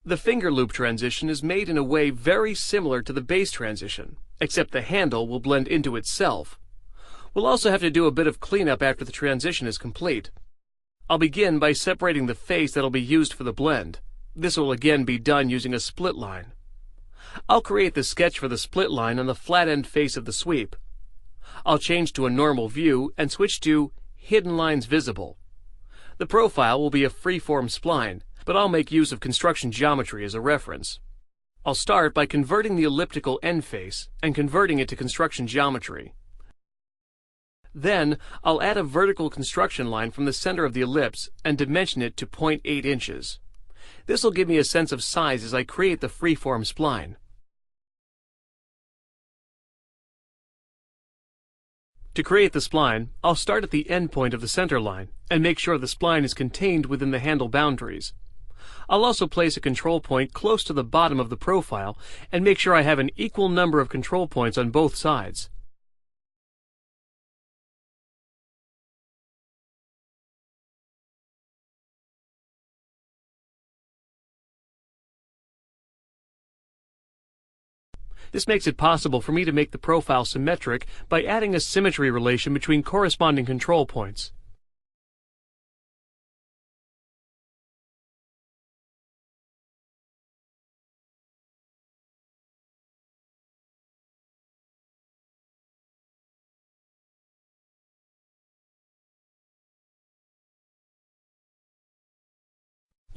The finger loop transition is made in a way very similar to the base transition, except the handle will blend into itself. We'll also have to do a bit of cleanup after the transition is complete. I'll begin by separating the face that'll be used for the blend. This will again be done using a split line. I'll create the sketch for the split line on the flat end face of the sweep. I'll change to a normal view and switch to Hidden Lines Visible. The profile will be a free-form spline, but I'll make use of construction geometry as a reference. I'll start by converting the elliptical end face and converting it to construction geometry. Then, I'll add a vertical construction line from the center of the ellipse and dimension it to 0.8 inches. This will give me a sense of size as I create the free-form spline. To create the spline, I'll start at the end point of the center line and make sure the spline is contained within the handle boundaries. I'll also place a control point close to the bottom of the profile and make sure I have an equal number of control points on both sides. This makes it possible for me to make the profile symmetric by adding a symmetry relation between corresponding control points.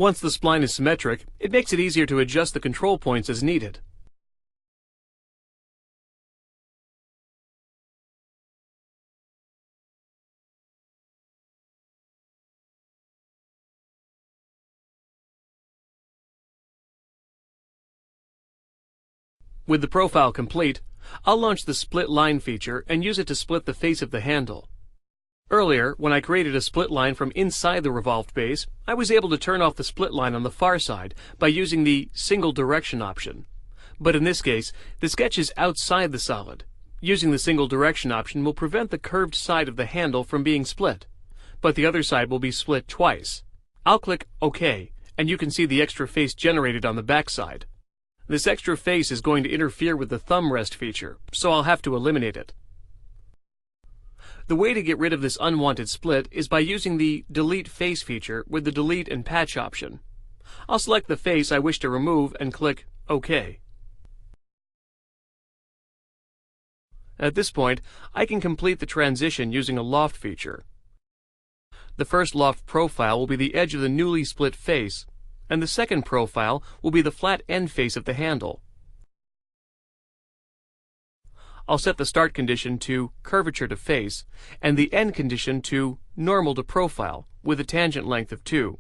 Once the spline is symmetric, it makes it easier to adjust the control points as needed. With the profile complete, I'll launch the split line feature and use it to split the face of the handle. Earlier, when I created a split line from inside the revolved base, I was able to turn off the split line on the far side by using the single direction option. But in this case, the sketch is outside the solid. Using the single direction option will prevent the curved side of the handle from being split, but the other side will be split twice. I'll click OK, and you can see the extra face generated on the back side. This extra face is going to interfere with the thumb rest feature, so I'll have to eliminate it. The way to get rid of this unwanted split is by using the Delete Face feature with the Delete and Patch option. I'll select the face I wish to remove and click OK. At this point, I can complete the transition using a loft feature. The first loft profile will be the edge of the newly split face, and the second profile will be the flat end face of the handle. I'll set the start condition to curvature to face and the end condition to normal to profile with a tangent length of 2.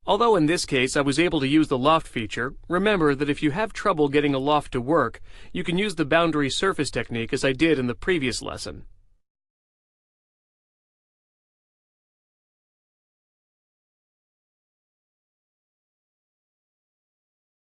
Although in this case I was able to use the loft feature, remember that if you have trouble getting a loft to work, you can use the boundary surface technique as I did in the previous lesson.